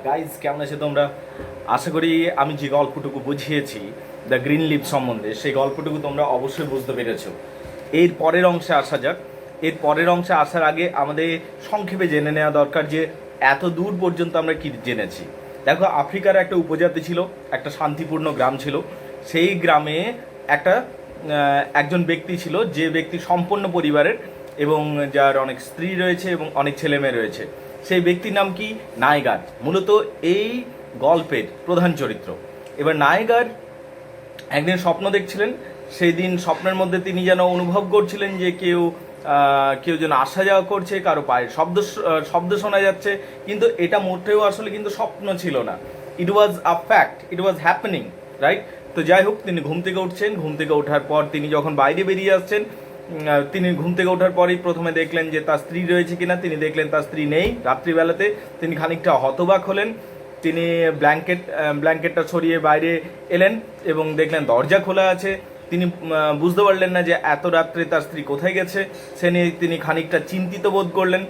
Guys কেমন আছে তোমরা? আশা করি আমি যে গল্পটুকু বুঝিয়েছি দ্য গ্রিন লিপ সম্বন্ধে সেই গল্পটুকু তোমরা অবশ্যই বুঝতে পেরেছো। এর পরের অংশে আসা যাক। এর পরের অংশে আসার আগে আমাদের সংক্ষেপে জেনে নেওয়া দরকার যে এত দূর পর্যন্ত আমরা কি জেনেছি। দেখো, আফ্রিকার একটা উপজাতি ছিল, একটা শান্তিপূর্ণ গ্রাম ছিল। সেই গ্রামে একজন ব্যক্তি ছিল, যে ব্যক্তি সম্পন্ন পরিবারের এবং যার অনেক স্ত্রী রয়েছে এবং অনেক ছেলে মেয়ে রয়েছে। সেই ব্যক্তির নাম কি? নায়গার। মূলত এই গল্পের প্রধান চরিত্র। এবার নায়গার একদিন স্বপ্ন দেখছিলেন। সেই দিন স্বপ্নের মধ্যে তিনি যেন অনুভব করছিলেন যে কেউ যেন আসা যাওয়া করছে, কারো পায়ের শব্দ শোনা যাচ্ছে, কিন্তু এটা মোটেও আসলে কিন্তু স্বপ্ন ছিল না। It was a fact, it was happening, right? তো যাই হোক, তিনি ঘুম থেকে উঠছেন। ঘুম থেকে ওঠার পর তিনি যখন বাইরে বেরিয়ে আসছেন, তিনি ঘুম থেকে ওঠার পরেই প্রথমে দেখলেন যে তার স্ত্রী রয়েছে কিনা। তিনি দেখলেন তার স্ত্রী নেই রাত্রিবেলাতে। তিনি খানিকটা হতবাক হলেন। তিনি ব্ল্যাঙ্কেটটা ছড়িয়ে বাইরে এলেন এবং দেখলেন দরজা খোলা আছে। তিনি বুঝতে পারলেন না যে এত রাত্রে তার স্ত্রী কোথায় গেছে। সে নিয়ে তিনি খানিকটা চিন্তিত বোধ করলেন,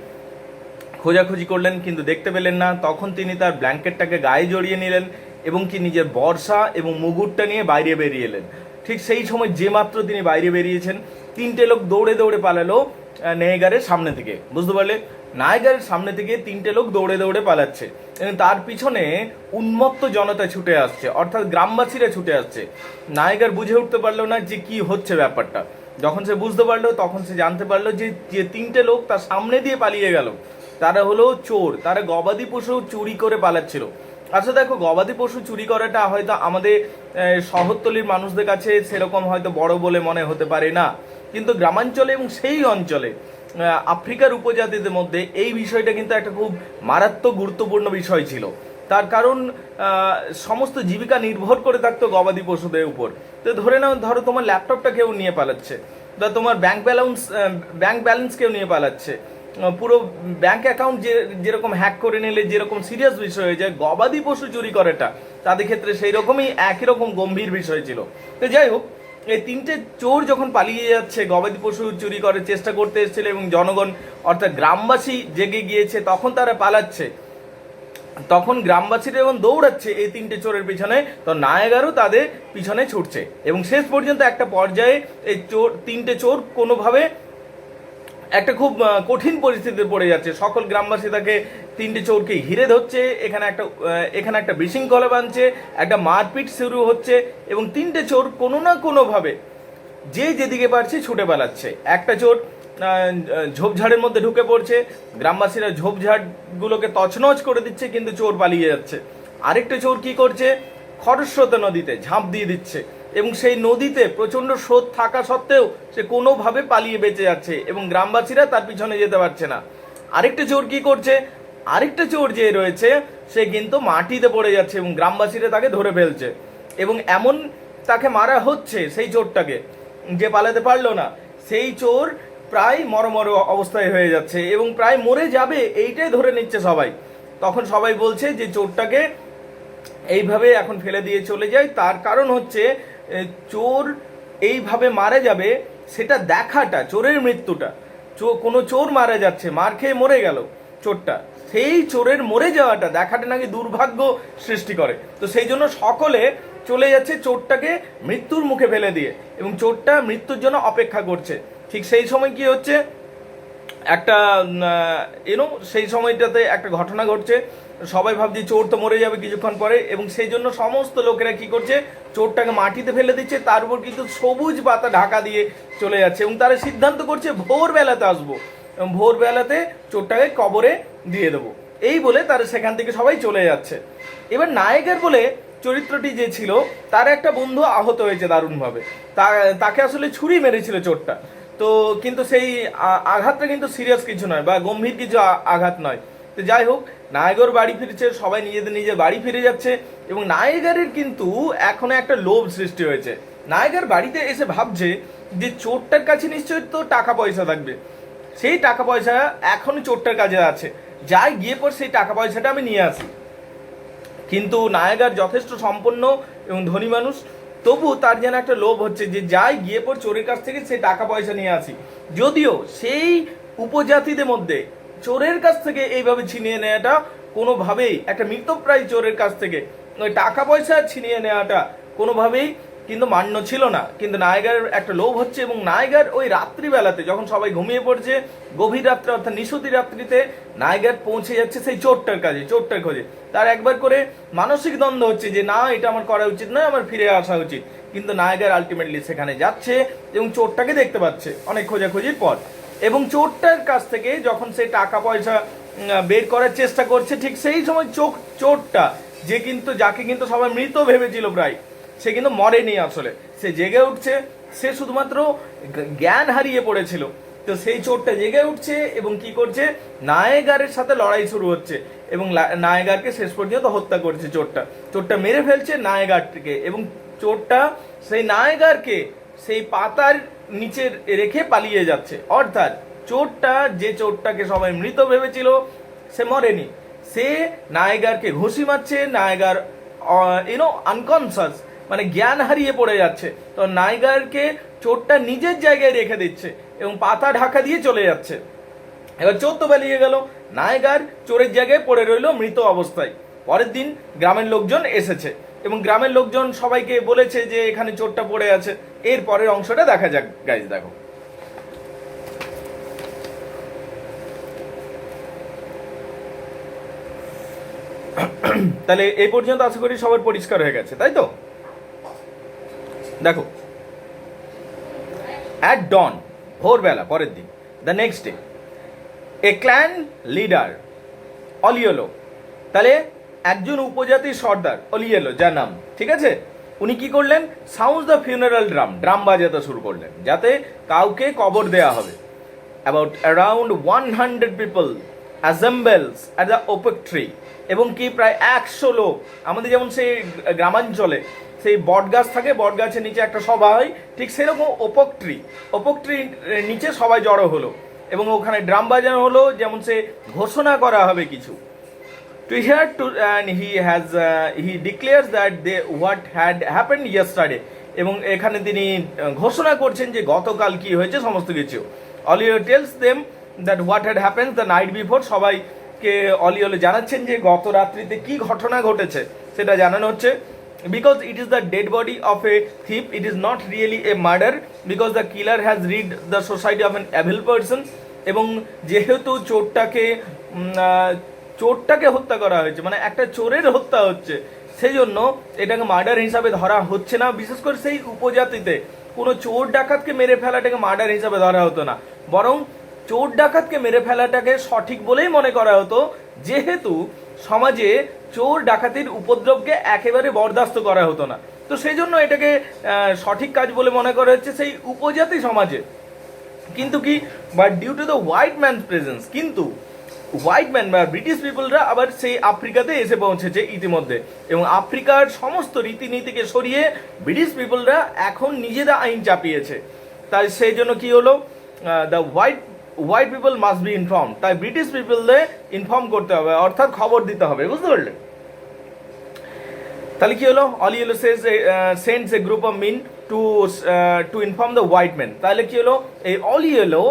খোঁজাখুঁজি করলেন, কিন্তু দেখতে পেলেন না। তখন তিনি তার ব্ল্যাঙ্কেটটাকে গায়ে জড়িয়ে নিলেন এবং কি নিজের বর্ষা এবং মুগুরটা নিয়ে বাইরে বেরিয়ে এলেন। ঠিক সেই সময় যে মাত্র তিনি বাইরে বেরিয়েছেন, তিনটে লোক দৌড়ে দৌড়ে পালালো নায়গারের সামনে থেকে। বুঝতে পারলে? নায়গারের সামনে থেকে তিনটে লোক দৌড়ে দৌড়ে পালাচ্ছে এবং তার পিছনে উন্মত্ত জনতা ছুটে আসছে, অর্থাৎ গ্রামবাসীরা ছুটে আসছে। নায়গার বুঝে উঠতে পারলো না যে কি হচ্ছে ব্যাপারটা। যখন সে বুঝতে পারলো, তখন সে জানতে পারলো যে যে তিনটে লোক তার সামনে দিয়ে পালিয়ে গেল তারা হলো চোর। তারা গবাদি পশু চুরি করে পালাচ্ছিল। আচ্ছা দেখো, গবাদি পশু চুরি করাটা হয়তো আমাদের শহরতলির মানুষদের কাছে সেরকম হয়তো বড় বলে মনে হতে পারে না, কিন্তু গ্রামাঞ্চলে এবং সেই অঞ্চলে আফ্রিকার উপজাতিদের মধ্যে এই বিষয়টা কিন্তু একটা খুব মারাত্মক গুরুত্বপূর্ণ বিষয় ছিল। তার কারণ সমস্ত জীবিকা নির্ভর করে থাকতো গবাদি পশুদের উপর। তো ধরো তোমার ল্যাপটপটা কেউ নিয়ে পালাচ্ছে, বা তোমার ব্যাংক ব্যালেন্স কেউ নিয়ে পালাচ্ছে, পুরো ব্যাংক অ্যাকাউন্ট যেরকম হ্যাক করে নিলে যেরকম সিরিয়াস বিষয় হয়ে যায়, গবাদি পশু চুরি করাটা তাদের ক্ষেত্রে সেই রকমই একই রকম গম্ভীর বিষয় ছিল। তো যাই হোক, এই তিনটে চোর যখন পালিয়ে যাচ্ছে, গবাদি পশু চুরি করার চেষ্টা করতে এসেছিল এবং জনগণ অর্থাৎ গ্রামবাসী জেগে গিয়েছে, তখন তারা পালাচ্ছে। তখন গ্রামবাসীরা যখন দৌড়াচ্ছে এই তিনটে চোরের পিছনে, তো নায়গারও তাদের পিছনে ছুটছে এবং শেষ পর্যন্ত একটা পর্যায়ে এই তিনটে চোর কোনোভাবে একটা খুব কঠিন পরিস্থিতিতে পড়ে যাচ্ছে। সকল গ্রামবাসী তাকে তিনটে চোরকে ঘিরে ধরছে। এখানে একটা বিশৃঙ্খলা বাঁধছে, একটা মারপিট শুরু হচ্ছে এবং তিনটে চোর কোনো না কোনোভাবে যে যেদিকে পারছে ছুটে পালাচ্ছে। একটা চোর ঝোপঝাড়ের মধ্যে ঢুকে পড়ছে, গ্রামবাসীরা ঝোপঝাড়গুলোকে তছনছ করে দিচ্ছে, কিন্তু চোর পালিয়ে যাচ্ছে। আরেকটা চোর কি করছে? খরস্রোতা নদীতে ঝাঁপ দিয়ে দিচ্ছে এবং সেই নদীতে প্রচণ্ড স্রোত থাকা সত্ত্বেও সে কোনোভাবে পালিয়ে বেঁচে যাচ্ছে এবং গ্রামবাসীরা তার পিছনে যেতে পারছে না। আরেকটা চোর কি করছে? আরেকটা চোর যে রয়েছে সে কিন্তু মাটিতে পড়ে যাচ্ছে এবং গ্রামবাসীরা তাকে ধরে ফেলছে এবং এমন তাকে মারা হচ্ছে, সেই চোরটাকে যে পালাতে পারলো না। সেই চোর প্রায় মরমর অবস্থায় হয়ে যাচ্ছে এবং প্রায় মরে যাবে, এইটাই ধরে নিচ্ছে সবাই। তখন সবাই বলছে যে চোরটাকে এইভাবে এখন ফেলে দিয়ে চলে যায়। তার কারণ হচ্ছে চোর এইভাবে মারা যাবে সেটা দেখাটা, চোরের মৃত্যুটা, কোনো চোর মারা যাচ্ছে, মার খেয়ে মরে গেল চোরটা, সেই চোরের মরে যাওয়াটা দেখাটা নাকি দুর্ভাগ্য সৃষ্টি করে। তো সেই জন্য সকলে চলে যাচ্ছে চোরটাকে মৃত্যুর মুখে ফেলে দিয়ে এবং চোরটা মৃত্যুর জন্য অপেক্ষা করছে। ঠিক সেই সময় কি হচ্ছে, একটা সেই সময়টাতে একটা ঘটনা ঘটছে। সবাই ভাবছে চোর তো মরে যাবে কিছুক্ষণ পরে এবং সেই জন্য সমস্ত লোকেরা কি করছে, চোরটাকে মাটিতে ফেলে দিচ্ছে, তার উপর কিন্তু সবুজ পাতা ঢাকা দিয়ে চলে যাচ্ছে এবং তারা সিদ্ধান্ত করছে ভোরবেলাতে আসবো এবং ভোরবেলাতে চোরটাকে কবরে দিয়ে দেবো, এই বলে তারা সেখান থেকে সবাই চলে যাচ্ছে। এবার নায়কের বলে চরিত্রটি যে ছিল, তার একটা বন্ধু আহত হয়েছে দারুণভাবে। তাকে আসলে ছুরি মেরেছিল চোরটা। তো কিন্তু সেই আঘাতটা কিন্তু সিরিয়াস কিছু নয় বা গম্ভীর কিছু আঘাত নয়। তো যাই হোক, নায়গর বাড়ি ফিরছে, সবাই নিজের বাড়ি ফিরে যাচ্ছে এবং নায়গারের কিন্তু এখনো একটা লোভ সৃষ্টি হয়েছে। নায়গার বাড়িতে এসে ভাবছে যে চোরটার কাছে নিশ্চয়ই তো টাকা পয়সা থাকবে, সেই টাকা পয়সা এখনই চোরটার কাছে আছে, যাই গিয়ে পর সেই টাকা পয়সাটা আমি নিয়ে আসি। কিন্তু নায়গার যথেষ্ট সম্পন্ন এবং ধনী মানুষ, তবু তার যেন একটা লোভ হচ্ছে যে যাই গিয়ে পর চোরের কাছ থেকে সেই টাকা পয়সা নিয়ে আসি। যদিও সেই উপজাতিদের মধ্যে চোরের কাছ থেকে এইভাবে ছিনিয়ে নেওয়াটা কোনোভাবেই একটা মৃতপ্রায় চোরের কাছ থেকে ওই টাকা পয়সা ছিনিয়ে নেওয়াটা কোনোভাবেই কিন্তু মান্য ছিল না। কিন্তু নায়গার একটা লোভ হচ্ছে, এবং নায়গার ওই রাত্রিবেলাতে যখন সবাই ঘুমিয়ে পড়ছে, গভীর রাত্রে অর্থাৎ নিশুতি রাত্রিতে নায়গার পৌঁছে যাচ্ছে সেই চোরটার কাজে, চোরটার খোঁজে। তার একবার করে মানসিক দ্বন্দ্ব হচ্ছে যে না, এটা আমার করা উচিত নয়, আমার ফিরে আসা উচিত। কিন্তু নায়গার আলটিমেটলি সেখানে যাচ্ছে এবং চোরটাকে দেখতে পাচ্ছে অনেক খোঁজাখুঁজির পর, এবং চোরটার কাছ থেকে যখন সে টাকা পয়সা বের করার চেষ্টা করছে, ঠিক সেই সময় চোরটা যাকে কিন্তু সবাই মৃত ভেবেছিল প্রায়, সে কিন্তু মরেনি, আসলে সে জেগে উঠছে। সে শুধুমাত্র জ্ঞান হারিয়ে পড়েছিল। তো সেই চোরটা জেগে উঠছে এবং কি করছে, নায়গারের সাথে লড়াই শুরু হচ্ছে এবং নায়গারকে শেষ পর্যন্ত হত্যা করছে। চোরটা মেরে ফেলছে নায়গারকে, এবং চোরটা সেই নায়গারকে সেই পাতার নিচে রেখে পালিয়ে যাচ্ছে। অর্থাৎ যে চোরটাকে সবাই মৃত ভেবেছিল, সে মরেনি, সে নায়গারকে ঘুষি মারছে। নায়গার আনকনসাস, মানে জ্ঞান হারিয়ে পড়ে যাচ্ছে। তো নায়গারকে চোরটা নিজের জায়গায় রেখে দিচ্ছে এবং পাতা ঢাকা দিয়ে চলে যাচ্ছে। এবার চোর তো পালিয়ে গেল, নায়গার চোরের জায়গায় পড়ে রইল মৃত অবস্থায়। পরের দিন গ্রামের লোকজন এসেছে এবং গ্রামের লোকজন সবাইকে বলেছে যে এখানে চোরটা পড়ে আছে। এর পরের অংশটা দেখা যাক গাইজ, দেখো। তাহলে এই পর্যন্ত আশা করি সবার পরিষ্কার হয়ে গেছে, তাই তো? দেখো, অ্যাট ডন, ভোরবেলা পরের দিন, the next day, a clan leader Olielo, তাহলে একজন উপজাতির সর্দার অলিয়েলো যার নাম, ঠিক আছে, উনি কি করলেন, সাউন্ড দ্য ফিউনারাল ড্রাম বাজাতে শুরু করলেন, যাতে কাউকে কবর দেয়া হবে। About around 100 people assembles at the opek tree, এবং কি প্রায় 100 লোক, আমাদের যেমন সেই গ্রামাঞ্চলে সেই বট গাছ থাকে, বট গাছের নিচে একটা সভা হয়, ঠিক সেরকম ওপক ট্রি নিচে সবাই জড়ো হলো এবং ওখানে ড্রাম বাজানো হলো, যেমন সে ঘোষণা করা হবে কিছু। To hear to and he declares that what had happened yesterday, এবং এখানে তিনি ঘোষণা করছেন যে গতকাল কি হয়েছে সমস্ত কিছু। Oliver tells them that what had happened the night before, সবাইকে অলিওলে জানাচ্ছেন যে গত রাত্রিতে কি ঘটনা ঘটেছে সেটা জানানো হচ্ছে। Because it is the dead body of a thief, it is not really a murder, because the killer has rid the society of an evil person, এবং যেহেতু চোরটাকে হত্যা করা হয়েছে, মানে একটা চোরের হত্যা হচ্ছে, সেই জন্য এটাকে মার্ডার হিসাবে ধরা হচ্ছে না। বিশেষ করে সেই উপজাতিতে কোনো চোর ডাকাতকে মেরে ফেলাটাকে মার্ডার হিসাবে ধরা হতো না, বরং চোর ডাকাতকে মেরে ফেলাটাকে সঠিক বলেই মনে করা হতো, যেহেতু সমাজে চোর ডাকাতির উপদ্রবকে একেবারে বরদাস্ত করা হতো না। তো সেই জন্য এটাকে সঠিক কাজ বলে মনে করা হচ্ছে সেই উপজাতি সমাজে। কিন্তু কি, but due to the white man's presence, কিন্তু হোয়াইট ম্যান বা ব্রিটিশ পিপলরা আবার সেই আফ্রিকাতে এসে পৌঁছেছে ইতিমধ্যে, এবং আফ্রিকার সমস্ত রীতিনীতিকে সরিয়ে ব্রিটিশ পিপলরা এখন নিজেরা আইন চাপিয়েছে। তাই সেই জন্য কি হলো, the white people must be inform, তাই ব্রিটিশ পিপলদের ইনফর্ম করতে হবে, অর্থাৎ খবর দিতে হবে, বুঝতে পারলে? তাহলে কি হলো, Olielo sends a group of men to inform the white man. তাহলে কি হলো, এই অলিয়েলো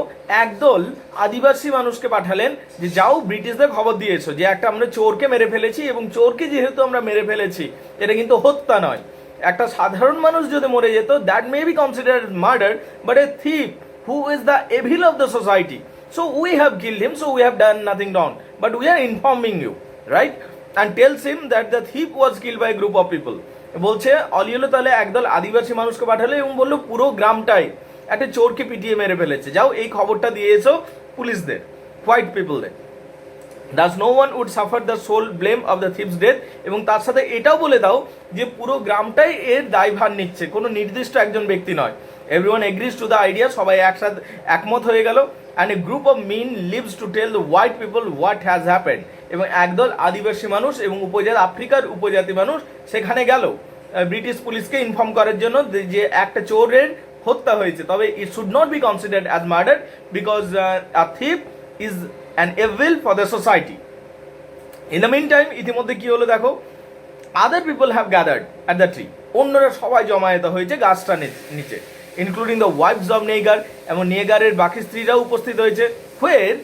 একদল আদিবাসী মানুষকে পাঠালেন যে যাও ব্রিটিশদের খবর দিয়েছো যে একটা আমরা চোরকে মেরে ফেলেছি, এবং চোরকে যেহেতু আমরা মেরে ফেলেছি এটা কিন্তু হত্যা নয়, একটা সাধারণ মানুষ যদি মরে যেত that may be considered murder, but a thief who is the evil of the society, so we have killed him, so we have done nothing wrong, but we are informing you, right? and tells him that the thief was killed by a group of people. বলছে অলিয়েলো তাহলে একদল আদিবাসী মানুষকে পাঠালো এবং বললো পুরো গ্রামটাই একটা চোরকে পিটিয়ে মেরে ফেলেছে, যাও এই খবরটা দিয়ে এসো পুলিশদের, white পিপলদের। Thus no one would suffer the sole blame of the thief's death, এবং তার সাথে এটাও বলে দাও যে পুরো গ্রামটাই এর দায়ভার নিচ্ছে, কোনো নির্দিষ্ট একজন ব্যক্তি নয়। Everyone agrees to the idea, সবাই একসাথে একমত হয়ে গেল। And a group of men lives to tell the white people what has happened, এবং একদল আদিবাসী মানুষ এবং আফ্রিকার উপজাতি মানুষ সেখানে গেল ব্রিটিশ পুলিশকে ইনফর্ম করার জন্য যে একটা চোরের হত্যা হয়েছে, তবে it should not be considered as murder because a thief is an evil for the society. In the mean time, ইতিমধ্যে কি হলো দেখো, other people have gathered at the tree, অন্যরা সবাই জমায়েত হয়েছে গাছটা নিচে, including the wives of Negar, এবং নেগারের বাকি স্ত্রীরাও উপস্থিত হয়েছে। Where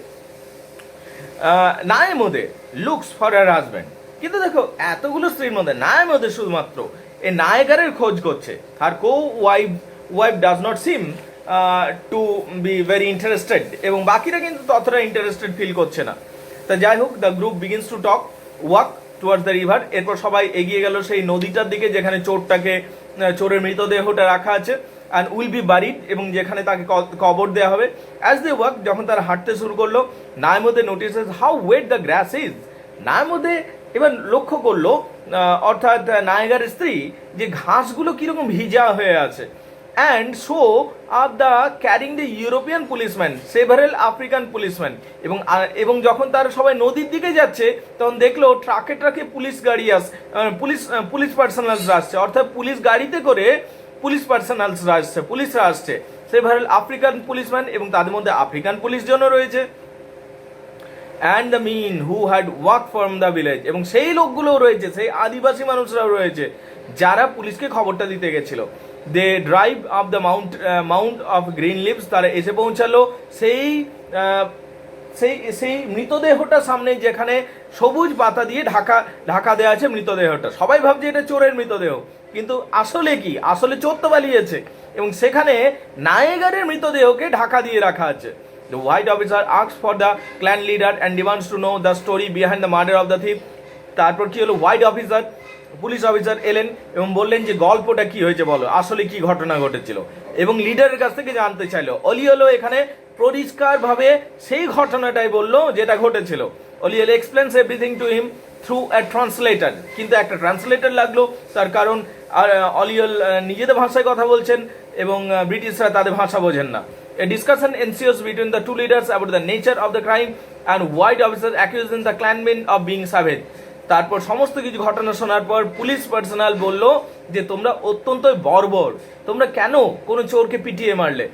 looks for her husband. কিন্তু দেখো এতগুলো স্ত্রীর মধ্যে নায়মদের শুধুমাত্র এই নায়িকারের খোঁজ করছে, আর co wife does not seem to be very interested, এবং বাকিরা কিন্তু ততটা ইন্টারেস্টেড ফিল করছে না। তা যাই হোক, the group begins to talk walk towards the river. এরপর সবাই এগিয়ে গেল সেই নদীটার দিকে যেখানে চোরের মৃতদেহটা রাখা আছে, অ্যান্ড উইল বি বারিড, এবং যেখানে তাকে কবর দেওয়া হবে। অ্যাজ দে ওয়াক, যখন তারা হাঁটতে শুরু করলো, Nyamodi notices how wet the grass is. Nyamodi এবার লক্ষ্য করলো, অর্থাৎ নায়িকার স্ত্রী, যে ঘাসগুলো কিরকম ভিজা হয়ে আছে। And so are the carrying the European policeman several African policeman, এবং যখন তারা সবাই নদীর দিকে যাচ্ছে তখন দেখলো ট্রাকে ট্রাকে পুলিশ গাড়ি পুলিশ পার্সোনালসরা আসছে, অর্থাৎ পুলিশ গাড়িতে করে পুলিশরা আসছে সেভারেল আফ্রিকান পুলিশম্যান, এবং তাদের মধ্যে আফ্রিকান পুলিশজনও রয়েছে। And the men who had walk from the village, এবং সেই লোকগুলোও রয়েছে, সেই আদিবাসী মানুষরাও রয়েছে যারা পুলিশকে খবরটা দিতে গেছিল। They drive up the mount of green leaves, তারা এসে পৌঁছালো সেই সেই মৃতদেহটার সামনে, যেখানে সবুজ পাতা দিয়ে ঢাকা দেওয়া আছে মৃতদেহটা। সবাই ভাবছে এটা চোরের মৃতদেহ, কিন্তু আসলে কি, আসলে চোর তো পালিয়েছে, এবং সেখানে নায়েগারের মৃতদেহকে ঢাকা দিয়ে রাখা আছে। The white officer asks for the clan leader and demands to know the story behind the murder of the thief. তারপর কি হলো, পুলিশ অফিসার এলেন এবং বললেন যে গল্পটা কি হয়েছে বলো, আসলে কি ঘটনা ঘটেছিল, এবং লিডারের কাছ থেকে জানতে চাইলো। অলিয়েলো এখানে পরিষ্কারভাবে সেই ঘটনাটাই বললো যেটা ঘটেছিল। Olielo explains everything to him through a translator, কিন্তু একটা ট্রান্সলেটর লাগলো, তার কারণ অলিয়েল নিজেদের ভাষায় কথা বলছেন এবং ব্রিটিশরা তাদের ভাষা বোঝেন না। A discussion ensues between the two leaders about the nature of the crime, and white officers accusing the clanmen of being savage. তারপর সমস্ত কিছু ঘটনা শোনার পর পুলিশ পার্সোনাল বলল যে তোমরা অত্যন্ত বর্বর, তোমরা কেন কোনো চোরকে পিটিয়ে মারলে?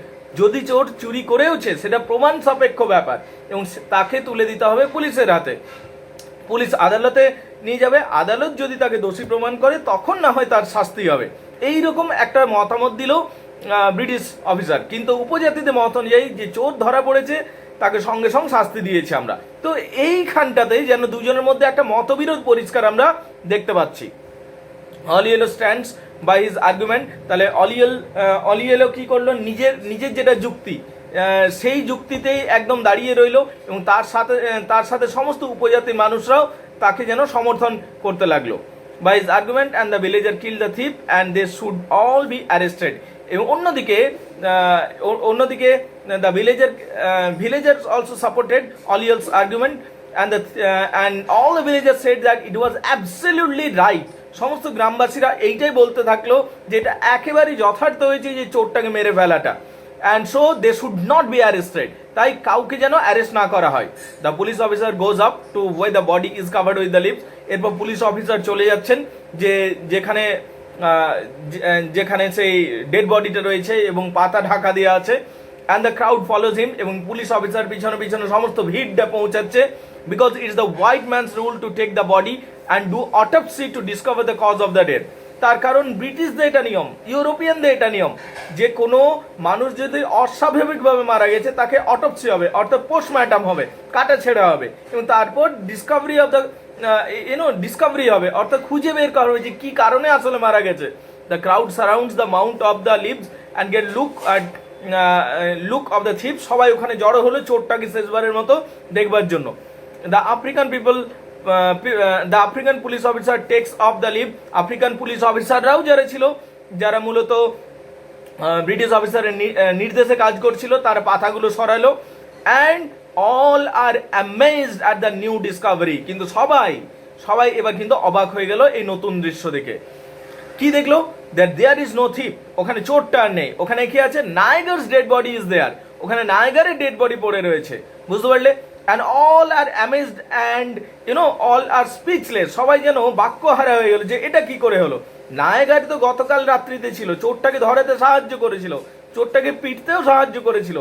যদি চোর চুরি করেওছে সেটা প্রমাণ সাপেক্ষ ব্যাপার, এবং তাকে তুলে দিতে হবে পুলিশের হাতে। পুলিশ আদালতে নিয়ে যাবে, আদালত যদি তাকে দোষী প্রমাণ করে তখন না হয় তার শাস্তি হবে। এইরকম একটা মতামত দিল ব্রিটিশ অফিসার। কিন্তু উপজাতিদের মত অনুযায়ী যে চোর ধরা পড়েছে তাকে সঙ্গে সঙ্গে শাস্তি দিয়েছে আমরা। তো এইখানটাতে যেন দুজনের মধ্যে একটা মতবিরোধ পরিষ্কার আমরা দেখতে পাচ্ছি। অলিয়েলো স্ট্যান্ডস বাই হিজ আর্গুমেন্ট, তাহলে অলিয়েলো কি করলো, নিজের যেটা যুক্তি সেই যুক্তিতেই একদম দাঁড়িয়ে রইল, এবং তার সাথে সমস্ত উপজাতির মানুষরাও তাকে যেন সমর্থন করতে লাগলো। By his argument and the villager kill the thief and they should all be arrested. এবং অন্যদিকে the villagers also supported Oliel's argument, and all the villagers said that it was absolutely right. সমস্ত গ্রামবাসীরা এইটাই বলতে থাকলো যে এটা একেবারেই যথার্থ হয়েছে যে চোরটাকে মেরে ফেলাটা, and so they should not be arrested, তাই কাউকে যেন অ্যারেস্ট না করা হয়। The police officer goes up to way the body is covered with the leaves. এরপর পুলিশ অফিসার চলে যাচ্ছেন যেখানে সেই ডেড বডিটা রয়েছে এবং পাতা ঢাকা দেওয়া আছে। And the crowd follows him, এবং পুলিশ অফিসার পিছনে সমস্ত ভিড়টা পৌঁছাচ্ছে। Because it's the white man's rule to take the body and do autopsy to discover the cause of the death. তার কারণ ব্রিটিশদের এটা নিয়ম, ইউরোপিয়ানদের এটা নিয়ম, যে কোনো মানুষ যদি অস্বাভাবিকভাবে মারা গেছে তাকে অটোপসি হবে, অর্থাৎ পোস্টমর্টম হবে, কাটা ছেঁড়া হবে, এবং তারপর ডিসকভারি হবে, অর্থাৎ খুঁজে বের করা হবে যে কি কারণে আসলে মারা গেছে। The crowd surrounds the mount of the leaves and get look of the thief. সবাই ওখানে জড়ো হলো চোরটাকে শেষবারের মতো দেখবার জন্য। The African police officer takes off the leave. African police অফিসাররাও যারা মূলত ব্রিটিশ অফিসারের নির্দেশে কাজ করছিল, তারা পাতাগুলো সরালো। And all are amazed at the new discovery. কিন্তু সবাই এবার কিন্তু অবাক হয়ে গেল এই নতুন দৃশ্য দেখে। কি দেখলো? That there is no thief, ওখানে চোরটা আর নেই, ওখানে কি আছে, Negar's dead body is there, ওখানে নায়গারের ডেড বডি পড়ে রয়েছে, বুঝতে পারলে? And all are amazed and all are speechless, সবাই যেন বাক্যহারা হয়ে গেল যে এটা কি করে হলো। নায়গার তো গতকাল রাত্রিতে ছিল, চোরটাকে ধরাতে সাহায্য করেছিল, চোরটাকে পিটতেও সাহায্য করেছিল,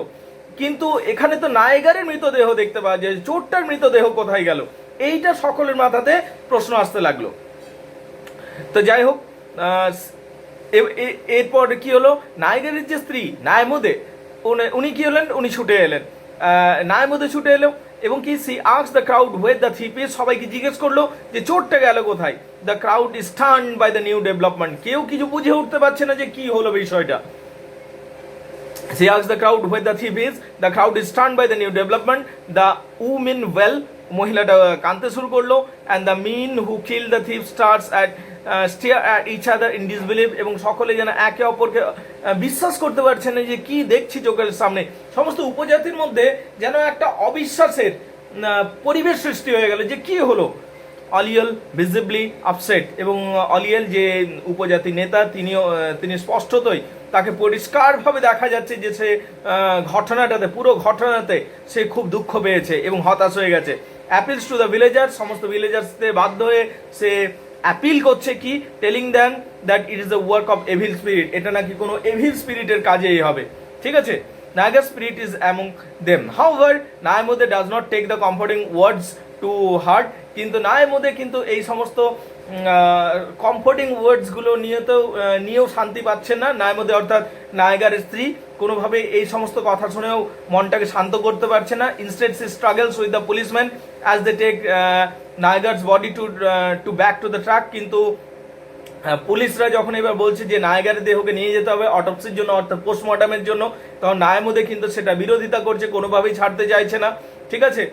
কিন্তু এখানে তো নায়গারের মৃতদেহ দেখতে পাওয়া যায়, চোরটার মৃতদেহ কোথায় গেল? এইটা সকলের মাথাতে প্রশ্ন আসতে লাগলো। তো যাই হোক, এরপর কি হলো, নায়গারের যে স্ত্রী নায়মদে, উনি কি হলেন, উনি ছুটে এলেন, নায়মদে ছুটে এলো এবং কি she asked the crowd where the thief is, সবাইকে জিজ্ঞেস করলো যে চোরটা গেল কোথায়। The crowd is turned by the new development, কেউ কিছু বুঝে উঠতে পারছে না যে কি হলো বিষয়টা। She asked the crowd where the thief is. The crowd is stunned by the new development. The women well, মহিলাটা কাঁদতে শুরু করলো, and the men who killed the thief starts at stare at each other in disbelief, এবং সকলে যেন একে অপরকে বিশ্বাস করতে পারছে না যে কি দেখছি চোখের সামনে। সমস্ত উপজাতির মধ্যে যেন একটা অবিশ্বাসের পরিবেশ সৃষ্টি হয়ে গেল যে কি হলো। অলিয়েল ভিজিবলি আপসেট, এবং অলিয়েল যে উপজাতি নেতা তিনি স্পষ্টতই তাকে পরিষ্কারভাবে দেখা যাচ্ছে যে সে পুরো ঘটনাতে সে খুব দুঃখ পেয়েছে এবং হতাশ হয়ে গেছে। অ্যাপিলস টু দ্য ভিলেজার্স, সমস্ত ভিলেজার্সদের বাধ্য হয়ে সে অ্যাপিল করছে কি, telling them that it is the work of evil spirit, এটা নাকি কোনো এভিল স্পিরিটের কাজেই হবে, ঠিক আছে। Nyagar spirit is among them, however Nyamodi does not take the comforting words to heart, কিন্তু নায়ামোদে কিন্তু এই সমস্ত কমফোর্টিং ওয়ার্ডসগুলো নিয়েও শান্তি পাচ্ছেন না। নায়ামোদে অর্থাৎ নায়াগারের স্ত্রী কোনোভাবে এই সমস্ত কথা শুনেও মনটাকে শান্ত করতে পারছে না। Instead she struggles with the policeman as they take Nyagar's body to back to the truck, কিন্তু পুলিশরা যখন এবার বলছে যে নায়াগারের দেহকে নিয়ে যেতে হবে অটোপসির জন্য অর্থাৎ পোস্টমর্টমের জন্য, তখন নায়ামোদে কিন্তু সেটা বিরোধিতা করছে, কোনোভাবেই ছাড়তে চাইছে না, ঠিক আছে।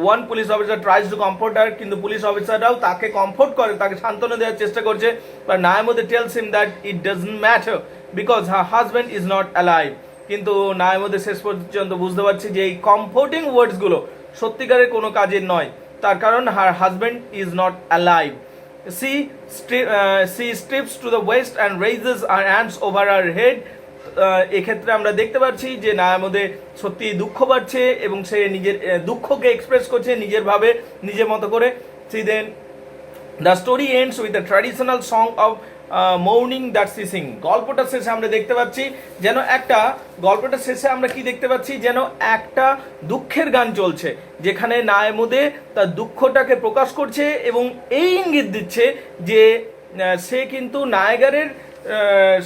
One police officer tries to comfort her, কিন্তু পুলিশ অফিসাররাও তাকে কমফোর্ট করে, তাকে সান্ত্বনা দেওয়ার চেষ্টা করছে। But Nyamodi tells him that it doesn't matter because her husband is not alive, কিন্তু নায়ামোদে শেষ পর্যন্ত বুঝতে পারছি যে এই কমফোর্টিং ওয়ার্ডসগুলো সত্যিকারের কোনো কাজের নয়, তার কারণ হার husband is not alive. She strips to the waist and raises her hands over her head. এক্ষেত্রে আমরা দেখতে পাচ্ছি যে নায়ামোদে সত্যি দুঃখ পাচ্ছে এবং সে নিজের দুঃখকে এক্সপ্রেস করছে নিজের মতো করে। Then the story ends with a traditional song of মৌনিং দ্যাট সি সিং। গল্পটার শেষে আমরা দেখতে পাচ্ছি যেন একটা দুঃখের গান চলছে, যেখানে নায়ামোদে তার দুঃখটাকে প্রকাশ করছে এবং এই ইঙ্গিত দিচ্ছে যে সে কিন্তু নায়াগারের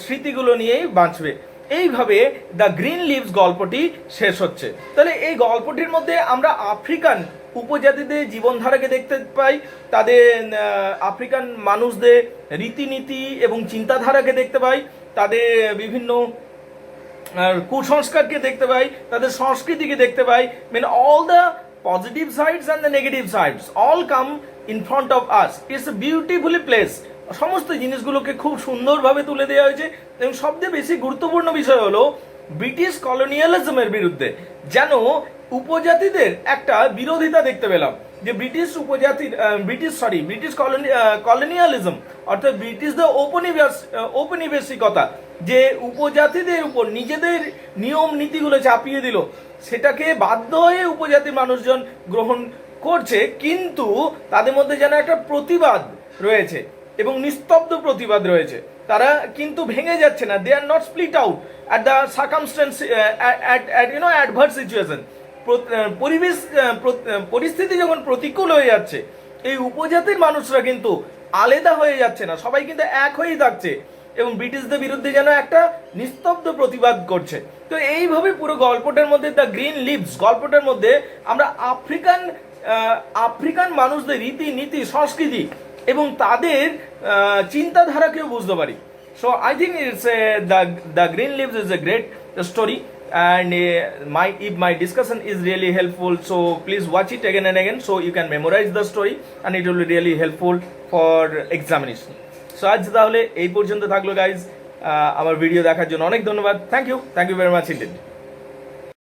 স্মৃতিগুলো নিয়েই বাঁচবে। এইভাবে দ্য গ্রিন লিভস গল্পটি শেষ হচ্ছে। তাহলে এই গল্পটির মধ্যে আমরা আফ্রিকান উপজাতিদের জীবনধারাকে দেখতে পাই, তাদের আফ্রিকান মানুষদের রীতিনীতি এবং চিন্তাধারাকে দেখতে পাই, তাদের বিভিন্ন কুসংস্কারকে দেখতে পাই, তাদের সংস্কৃতিকে দেখতে পাই। All the positive sides and the negative sides all come in front of us. It's a beautifully place. সমস্ত জিনিসগুলোকে খুব সুন্দরভাবে তুলে দেওয়া হয়েছে এবং সবচেয়ে বেশি গুরুত্বপূর্ণ বিষয় হলো ব্রিটিশ কলোনিয়ালিজমের বিরুদ্ধে যেন উপজাতিদের একটা বিরোধিতা দেখতে পেলাম, যে ব্রিটিশ কলোনিয়ালিজম অর্থাৎ ব্রিটিশদের ঔপনিবেশিকতা যে উপজাতিদের উপর নিজেদের নিয়ম নীতিগুলো চাপিয়ে দিল, সেটাকে বাধ্য হয়ে উপজাতির মানুষজন গ্রহণ করছে, কিন্তু তাদের মধ্যে যেন একটা প্রতিবাদ রয়েছে এবং নিস্তব্ধ প্রতিবাদ রয়েছে। তারা কিন্তু ভেঙে যাচ্ছে না, they are not split out at the circumstance adverse situation. পরিস্থিতি যখন প্রতিকূল হয়ে যাচ্ছে, এই উপজাতির মানুষরা কিন্তু আলাদা হয়ে যাচ্ছে না, সবাই কিন্তু এক হয়েই থাকছে এবং ব্রিটিশদের বিরুদ্ধে যেন একটা নিস্তব্ধ প্রতিবাদ করছে। তো এইভাবে পুরো গল্পটার মধ্যে দ্য গ্রিন লিভস গল্পটার মধ্যে আমরা আফ্রিকান মানুষদের রীতিনীতি সংস্কৃতি এবং তাদের চিন্তাধারাকেও বুঝতে পারি। So I think it's the green leaves is a great story, and if my discussion is really helpful, so please watch it again and again so you can memorize the story and it will be really helpful for examination. So আজ তাহলে এই পর্যন্ত থাকলো guys. আমার video দেখার জন্য অনেক ধন্যবাদ। Thank you very much indeed.